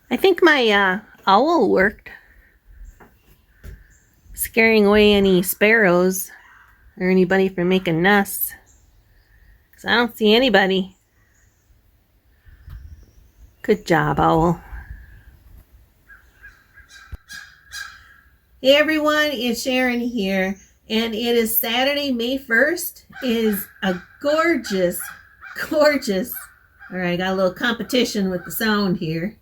I think my owl worked, scaring away any sparrows or anybody from making nests. Because I don't see anybody. Good job, owl. Hey everyone, it's Sharon here, and it is Saturday, May 1st. It is a gorgeous, alright, I got a little competition with the sound here.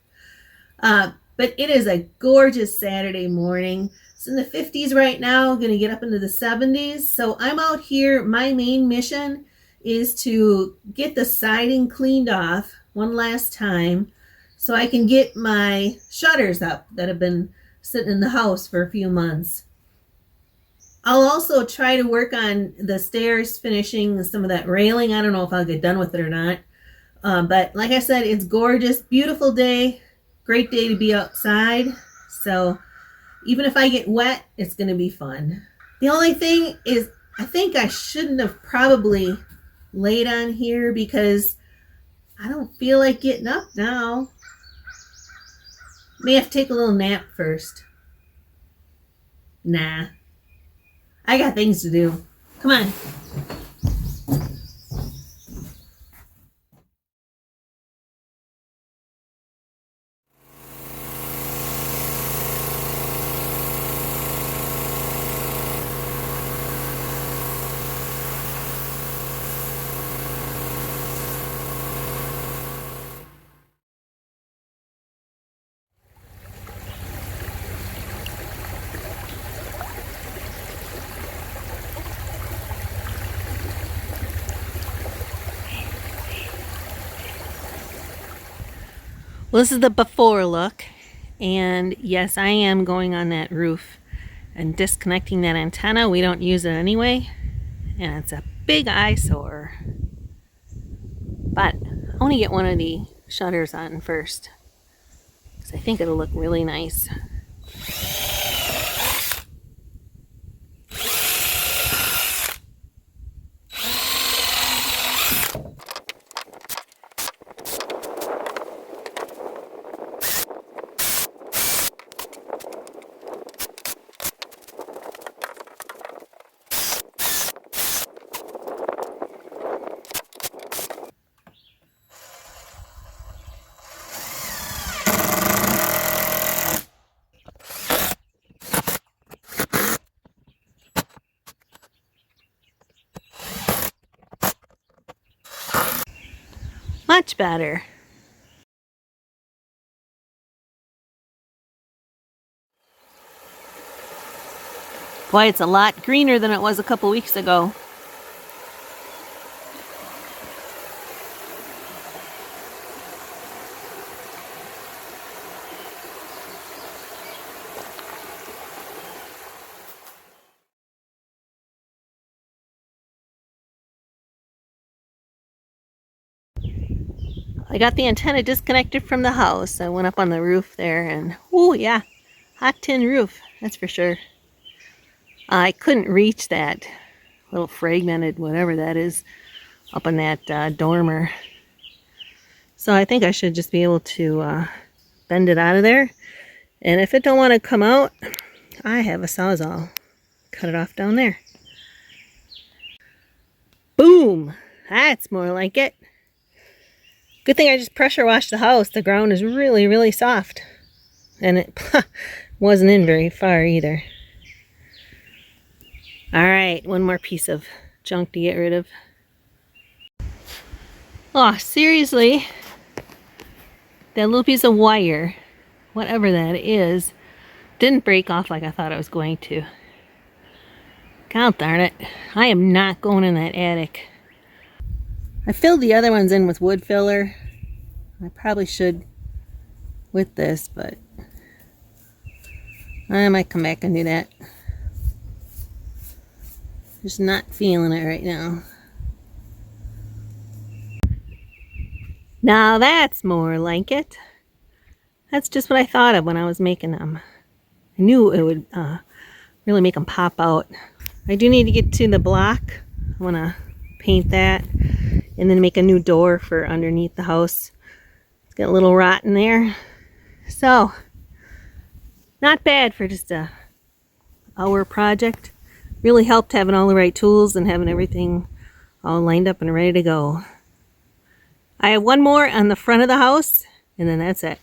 But it is a gorgeous Saturday morning. It's in the 50s right now, going to get up into the 70s. So I'm out here. My main mission is to get the siding cleaned off one last time so I can get my shutters up that have been sitting in the house for a few months. I'll also try to work on the stairs, finishing some of that railing. I don't know if I'll get done with it or not. But like I said, it's gorgeous, beautiful day. Great day to be outside. So even if I get wet, it's going to be fun. The only thing is, I think I shouldn't have probably laid on here because I don't feel like getting up now. May have to take a little nap first. Nah. I got things to do. Come on. Well, this is the before look, and yes, I am going on that roof and disconnecting that antenna. We don't use it anyway, and it's a big eyesore. But I want to get one of the shutters on first, because I think it'll look really nice. Much better. Boy, it's a lot greener than it was a couple weeks ago. I got the antenna disconnected from the house. I went up on the roof there and, oh yeah, hot tin roof, that's for sure. I couldn't reach that little fragmented whatever that is up on that dormer. So I think I should just be able to bend it out of there. And if it don't want to come out, I have a Sawzall. Cut it off down there. Boom! That's more like it. Good thing I just pressure washed the house. The ground is really, really soft. And it wasn't in very far either. Alright, one more piece of junk to get rid of. Oh, seriously. That little piece of wire, whatever that is, didn't break off like I thought it was going to. God darn it. I am not going in that attic. I filled the other ones in with wood filler. I probably should with this, but I might come back and do that. Just not feeling it right now. Now that's more like it. That's just what I thought of when I was making them. I knew it would really make them pop out. I do need to get to the block. I want to paint that and then make a new door for underneath the house. It's got a little rot in there, So, not bad for just a hour project. Really helped having all the right tools and having everything all lined up and ready to go. I have one more on the front of the house, and then that's it.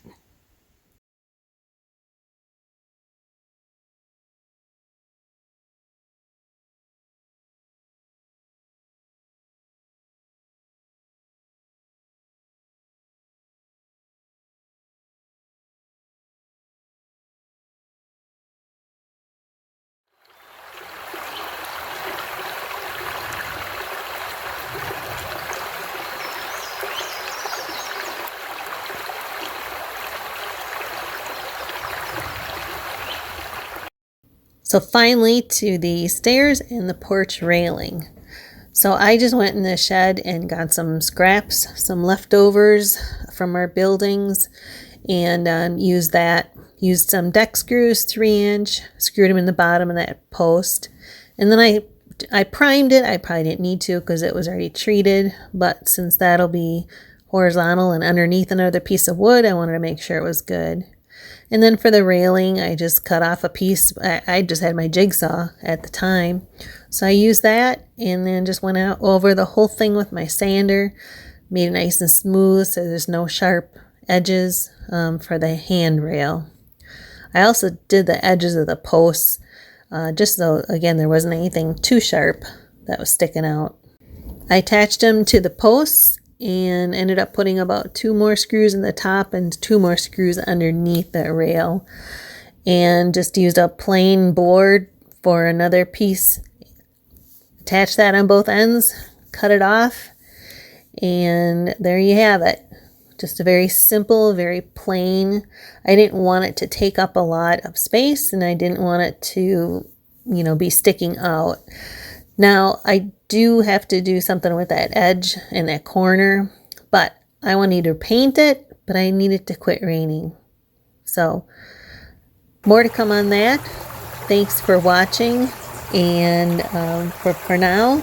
So finally to the stairs and the porch railing. So I just went in the shed and got some scraps, some leftovers from our buildings, and used that. Used some deck screws, 3-inch, screwed them in the bottom of that post. And then I primed it. I probably didn't need to because it was already treated, but since that'll be horizontal and underneath another piece of wood, I wanted to make sure it was good. And then for the railing, I just cut off a piece. I just had my jigsaw at the time. So I used that and then just went out over the whole thing with my sander. Made it nice and smooth so there's no sharp edges for the handrail. I also did the edges of the posts just so, again, there wasn't anything too sharp that was sticking out. I attached them to the posts and ended up putting about 2 more screws in the top and 2 more screws underneath the rail, and just used a plain board for another piece. Attach that on both ends, cut it off, and there you have it. Just a very simple, very plain. I didn't want it to take up a lot of space, and I didn't want it to, be sticking out. Now, I do have to do something with that edge and that corner, but I wanted to paint it, but I needed to quit raining. So, more to come on that. Thanks for watching, and for now,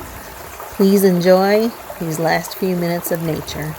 please enjoy these last few minutes of nature.